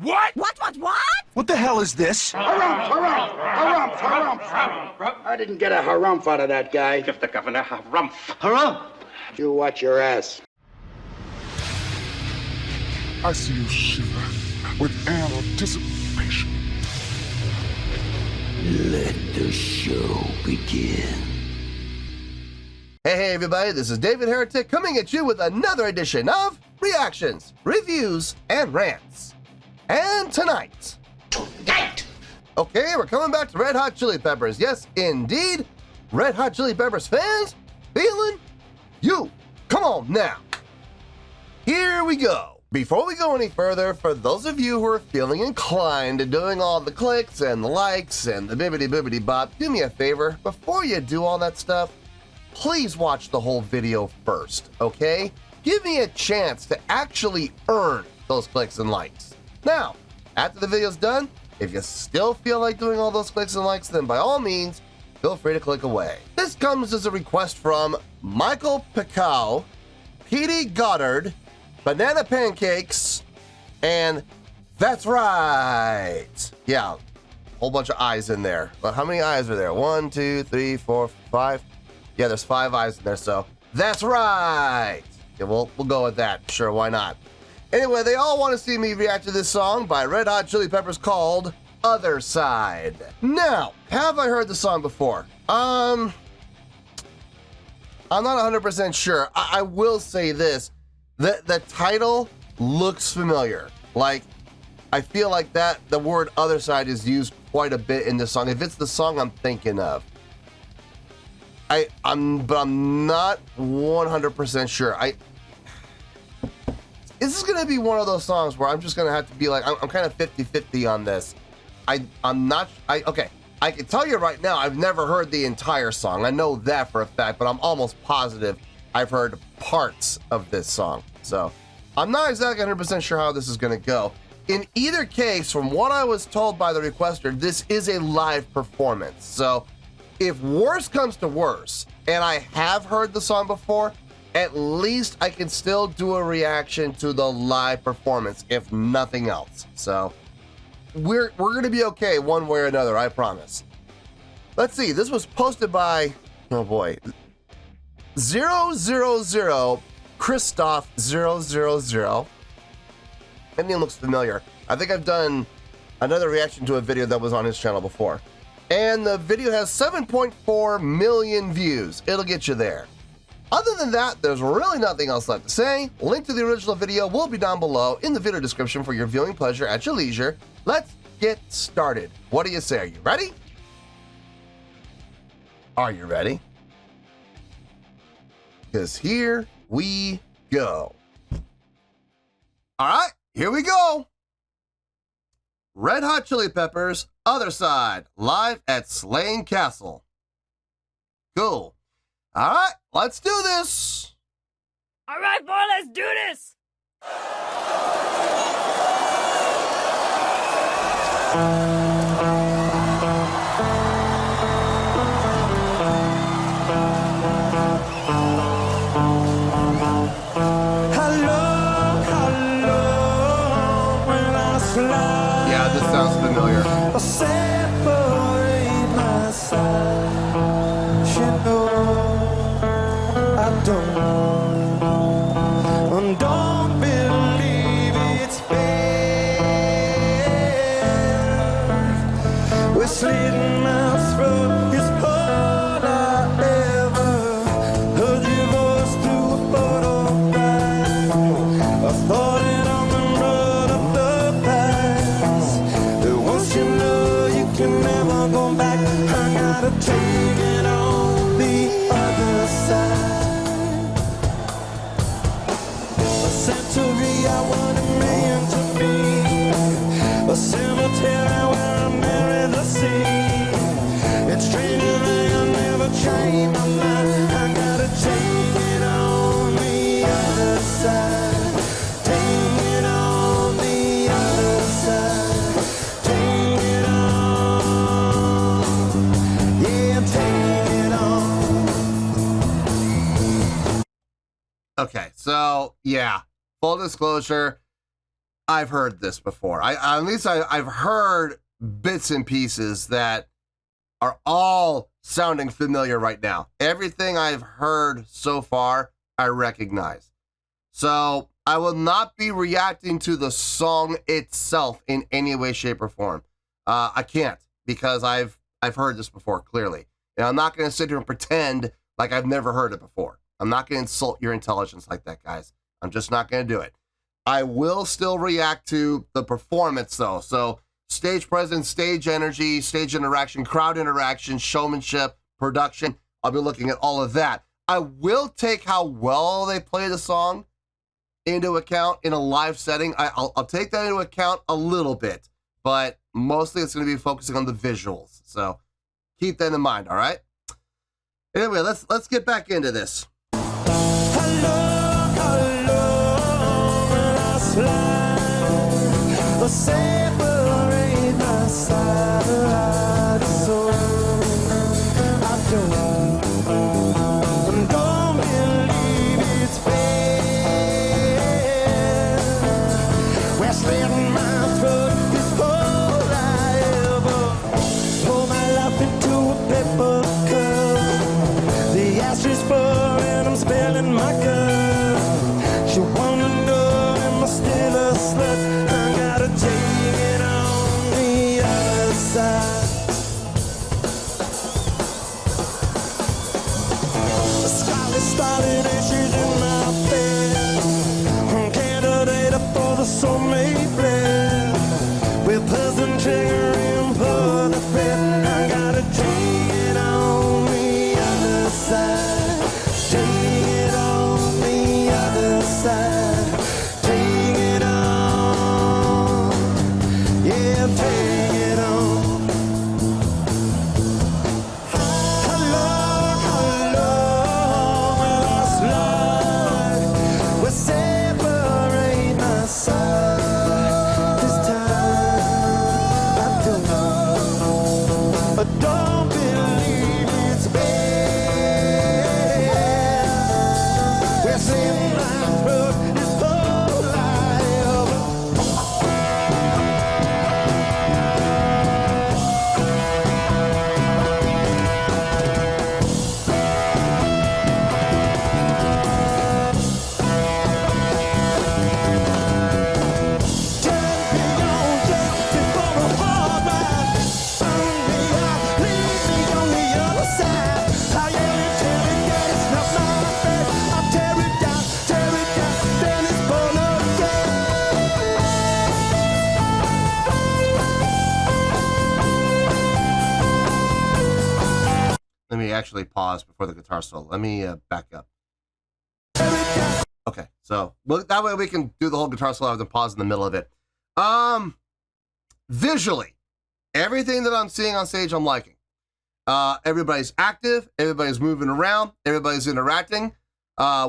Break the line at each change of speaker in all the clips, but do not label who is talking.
What?
What?
What the hell is this?
Harumph. I didn't get a harumph out of that guy.
Give the governor harumph.
Harumph!
You watch your ass.
I see you shiver with anticipation.
Let the show begin.
Hey everybody, this is David Heretic coming at you with another edition of Reactions, Reviews, and Rants. And tonight, okay, we're coming back to Red Hot Chili Peppers. Yes, indeed, Red Hot Chili Peppers fans, feeling you. Come on now. Here we go. Before we go any further, for those of you who are feeling inclined to doing all the clicks and the likes and the bibbity-bibbity bop, do me a favor, before you do all that stuff, please watch the whole video first, okay? Give me a chance to actually earn those clicks and likes. Now, after the video's done, if you still feel like doing all those clicks and likes, then by all means, feel free to click away. This comes as a request from Michael Picau, Petey Goddard, Banana Pancakes, and That's Right. Yeah, whole bunch of eyes in there. But how many eyes are there? 1, 2, 3, 4, 5. Yeah, there's 5 eyes in there, so that's right. Yeah, we'll go with that. Sure, why not? Anyway, they all want to see me react to this song by Red Hot Chili Peppers called Otherside. Now, have I heard the song before? I'm not 100% sure. I will say this. The title looks familiar. Like, I feel like the word Otherside is used quite a bit in this song. If it's the song I'm thinking of. But I'm not 100% sure. This is gonna be one of those songs where I'm just gonna have to be like, I'm kind of 50-50 on this. Okay, I can tell you right now, I've never heard the entire song. I know that for a fact, but I'm almost positive I've heard parts of this song. So I'm not exactly 100% sure how this is gonna go. In either case, from what I was told by the requester, this is a live performance. So if worse comes to worse, and I have heard the song before, at least I can still do a reaction to the live performance, if nothing else. So we're gonna be okay one way or another, I promise. Let's see, this was posted by, oh boy, 000 Christoph 000. That name looks familiar. I think I've done another reaction to a video that was on his channel before. And the video has 7.4 million views. It'll get you there. Other than that, there's really nothing else left to say. Link to the original video will be down below in the video description for your viewing pleasure at your leisure. Let's get started. What do you say? Are you ready? Are you ready? Because here we go. All right, here we go. Red Hot Chili Peppers, Otherside, live at Slane Castle. Cool. All right, let's do this.
All right, boy, let's do this.
Yeah, this sounds familiar.
Don't believe it's fair. We're slitting my throat is all I ever heard your voice through a photograph. I thought it on the road of the past. But once you know you can never go back, I gotta take it on the other side. Century I wanted man to be, a cemetery where I marry the sea. It's strange that I'll never change my mind. I gotta take it on the other side. Take it on the other side. Take it on. Yeah, take it on.
Okay, so yeah. Full disclosure, I've heard this before. At least I've heard bits and pieces that are all sounding familiar right now. Everything I've heard so far, I recognize. So I will not be reacting to the song itself in any way, shape, or form. I can't, because I've heard this before, clearly. And I'm not going to sit here and pretend like I've never heard it before. I'm not going to insult your intelligence like that, guys. I'm just not going to do it. I will still react to the performance, though. So stage presence, stage energy, stage interaction, crowd interaction, showmanship, production. I'll be looking at all of that. I will take how well they play the song into account in a live setting. I'll take that into account a little bit, but mostly it's going to be focusing on the visuals. So keep that in mind, all right? Anyway, let's get back into this.
Separate my side, so I don't believe it's fair. We're slitting my throat this whole I ever pour my life into a paper cup. The ashes full and I'm spilling my cup. She wanna know, am I still a slut? Take it on the other side. Scarlet started issues in my bed. Candidate for the soulmate blend. With person triggering for the threat. I gotta take it on the other side. Take it on the other side.
Let me actually pause before the guitar solo. Let me back up. Okay, so that way we can do the whole guitar solo and pause in the middle of it. Visually, everything that I'm seeing on stage, I'm liking. Everybody's active, everybody's moving around, everybody's interacting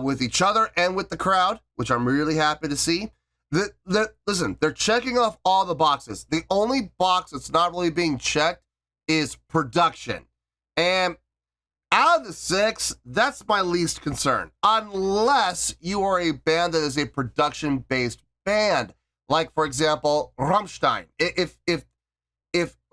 with each other and with the crowd, which I'm really happy to see. Listen, they're checking off all the boxes. The only box that's not really being checked is production. And out of the 6, that's my least concern. Unless you are a band that is a production-based band. Like, for example, Rammstein. If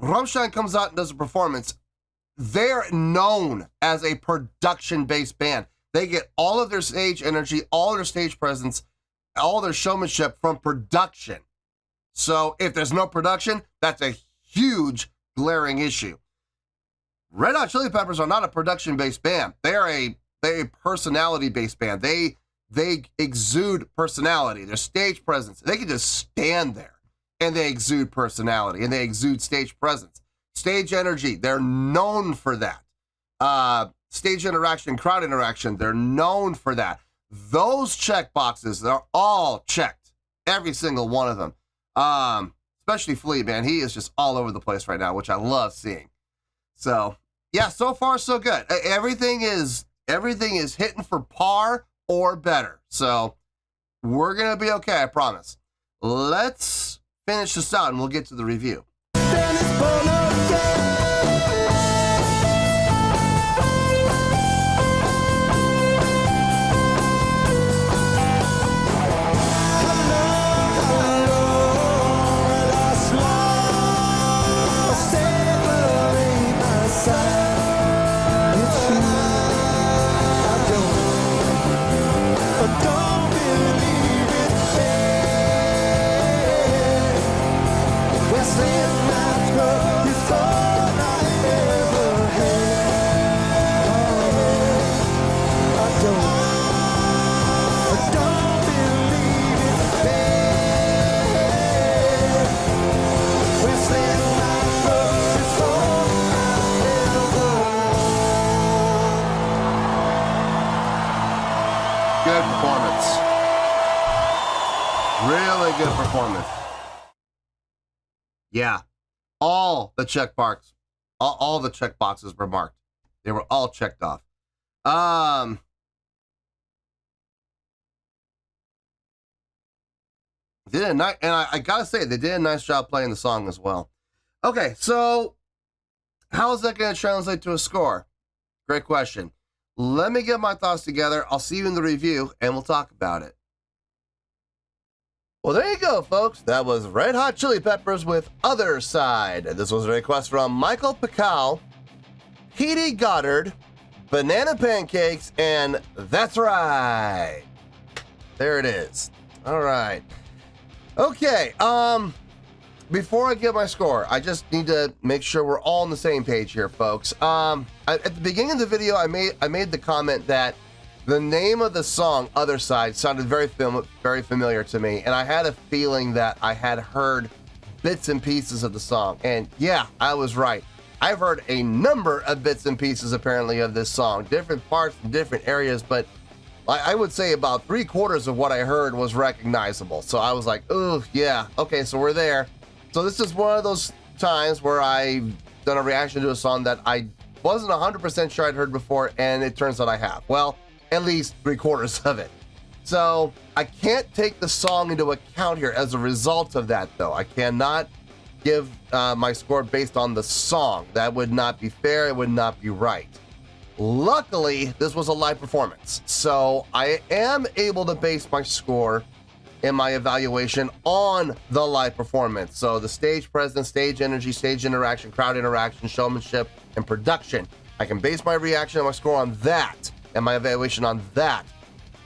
Rammstein comes out and does a performance, they're known as a production-based band. They get all of their stage energy, all their stage presence, all their showmanship from production. So if there's no production, that's a huge glaring issue. Red Hot Chili Peppers are not a production-based band. They're a personality-based band. They exude personality. Their stage presence. They can just stand there, and they exude personality, and they exude stage presence. Stage energy. They're known for that. Stage interaction, crowd interaction. They're known for that. Those check boxes, they're all checked. Every single one of them. Especially Flea, man. He is just all over the place right now, which I love seeing. So, yeah, so far so good. Everything is hitting for par or better. So, we're going to be okay, I promise. Let's finish this out and we'll get to the review. performance. Yeah, all the check marks, all the check boxes were marked. They were all checked off. Did a nice, and I gotta say, they did a nice job playing the song as well. Okay, so how is that going to translate to a score? Great question. Let me get my thoughts together. I'll see you in the review, and we'll talk about it. Well, there you go, folks. That was Red Hot Chili Peppers with Otherside. This was a request from Michael Pacall, Petey Goddard, Banana Pancakes, and That's Right. There it is. All right. Okay, before I give my score, I just need to make sure we're all on the same page here, folks. At the beginning of the video, I made the comment that the name of the song, Otherside, sounded very familiar to me, and I had a feeling that I had heard bits and pieces of the song. And yeah, I was right. I've heard a number of bits and pieces, apparently, of this song, different parts in different areas, but I would say about 3/4 of what I heard was recognizable. So I was like, oh, yeah, okay, so we're there. So this is one of those times where I've done a reaction to a song that I wasn't 100% sure I'd heard before, and it turns out I have. Well, at least 3/4 of it. So I can't take the song into account here as a result of that, though. I cannot give my score based on the song. That would not be fair. It would not be right. Luckily, this was a live performance, so I am able to base my score in my evaluation on the live performance. So the stage presence, stage energy, stage interaction, crowd interaction, showmanship, and production. I can base my reaction and my score on that, and my evaluation on that.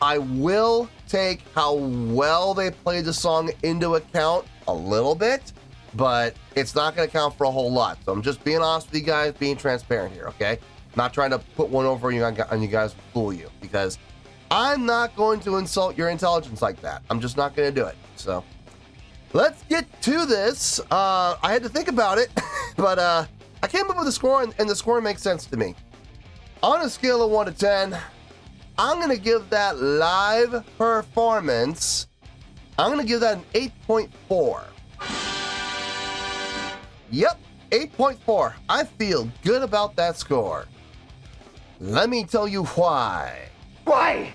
I will take how well they played the song into account a little bit, but it's not going to count for a whole lot. So I'm just being honest with you guys, being transparent here, okay? Not trying to put one over on you guys to fool you, because I'm not going to insult your intelligence like that. I'm just not going to do it. So let's get to this. I had to think about it, but I came up with a score, and the score makes sense to me. On a scale of 1 to 10, I'm going to give that live performance, I'm going to give that an 8.4. Yep, 8.4. I feel good about that score. Let me tell you why.
Why?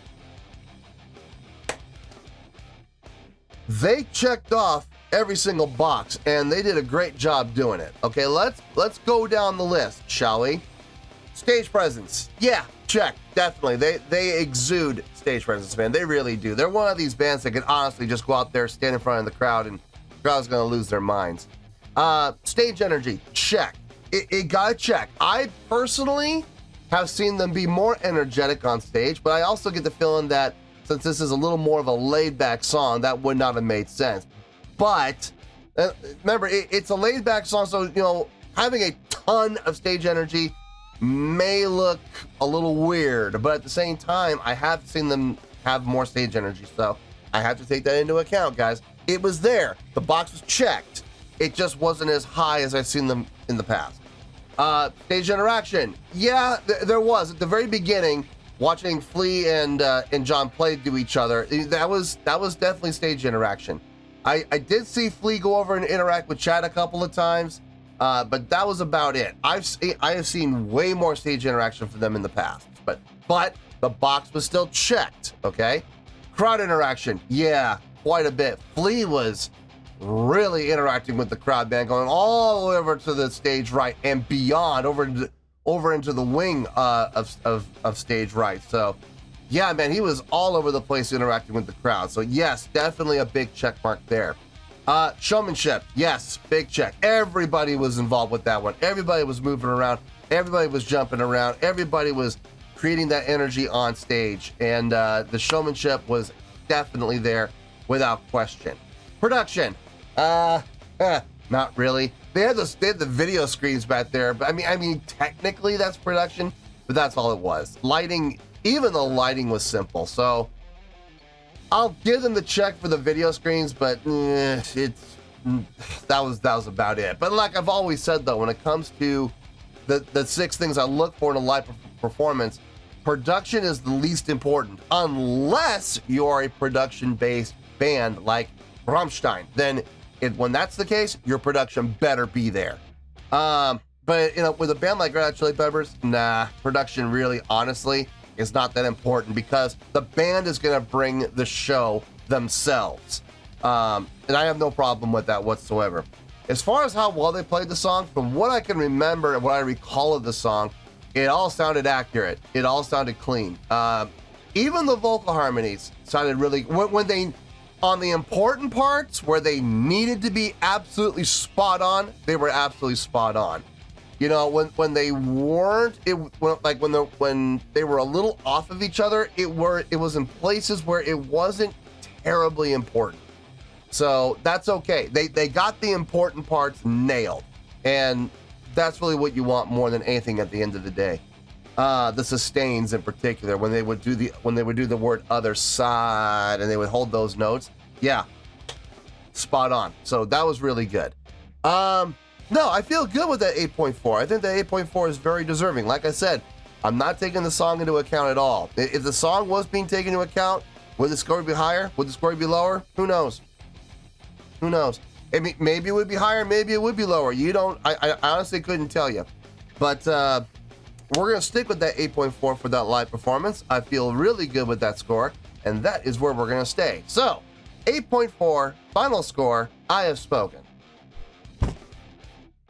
They checked off every single box, and they did a great job doing it. Okay, let's go down the list, shall we? Stage presence. Yeah, check, definitely. They exude stage presence, man. They really do. They're one of these bands that can honestly just go out there, stand in front of the crowd, and the crowd's gonna lose their minds. Stage energy, check. It got a check. I personally have seen them be more energetic on stage, but I also get the feeling that since this is a little more of a laid-back song, that would not have made sense. But remember, it's a laid-back song, so you know, having a ton of stage energy may look a little weird, but at the same time, I have seen them have more stage energy, so I have to take that into account, guys. It was there. The box was checked. It just wasn't as high as I've seen them in the past. Stage interaction. Yeah, there was. At the very beginning, watching Flea and John play to each other, that was definitely stage interaction. I did see Flea go over and interact with Chad a couple of times, but that was about it. I have seen way more stage interaction from them in the past, but the box was still checked, okay? Crowd interaction. Yeah, quite a bit. Flea was really interacting with the crowd, man, going all the way over to the stage right and beyond, over into the wing of stage right. So yeah, man, he was all over the place interacting with the crowd. So yes, definitely a big check mark there. Showmanship, yes, big check. Everybody was involved with that one. Everybody was moving around. Everybody was jumping around. Everybody was creating that energy on stage, and the showmanship was definitely there without question. Production. Not really. They had the video screens back there, but I mean, technically that's production, but that's all it was. Lighting, even the lighting was simple. So I'll give them the check for the video screens, but that was about it. But like I've always said, though, when it comes to the 6 things I look for in a live performance, production is the least important, unless you are a production-based band like Rammstein, then when that's the case, your production better be there. But with a band like Red Hot Chili Peppers, nah, production really, honestly, is not that important because the band is going to bring the show themselves. And I have no problem with that whatsoever. As far as how well they played the song, from what I can remember and what I recall of the song, it all sounded accurate. It all sounded clean. Even the vocal harmonies sounded really, when they, on the important parts where they needed to be absolutely spot on, they were absolutely spot on. When they weren't, when they were a little off of each other, it was in places where it wasn't terribly important. So that's okay. They got the important parts nailed, and that's really what you want more than anything at the end of the day. The sustains in particular, when they would do the word other side and they would hold those notes, yeah, spot on. So that was really good. No, I feel good with that 8.4. I think that 8.4 is very deserving. Like I said, I'm not taking the song into account at all. If the song was being taken into account, would the score be higher? Would the score be lower? Who knows? Who knows? I mean, maybe it would be higher, maybe it would be lower. I honestly couldn't tell you. But we're going to stick with that 8.4 for that live performance. I feel really good with that score, and that is where we're going to stay. So, 8.4, final score, I have spoken.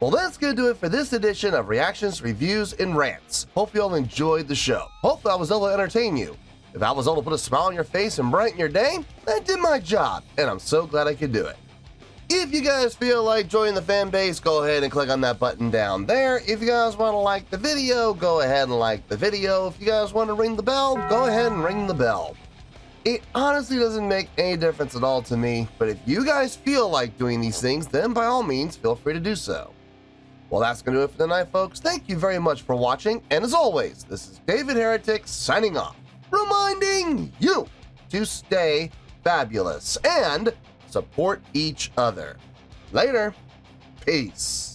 Well, that's going to do it for this edition of Reactions, Reviews, and Rants. Hope you all enjoyed the show. Hopefully I was able to entertain you. If I was able to put a smile on your face and brighten your day, I did my job, and I'm so glad I could do it. If you guys feel like joining the fan base, go ahead and click on that button down there. If you guys want to like the video, go ahead and like the video. If you guys want to ring the bell, go ahead and ring the bell. It honestly doesn't make any difference at all to me, but if you guys feel like doing these things, then by all means, feel free to do so. Well, that's going to do it for tonight, folks. Thank you very much for watching, and as always, this is David Heretic signing off, reminding you to stay fabulous and support each other. Later. Peace.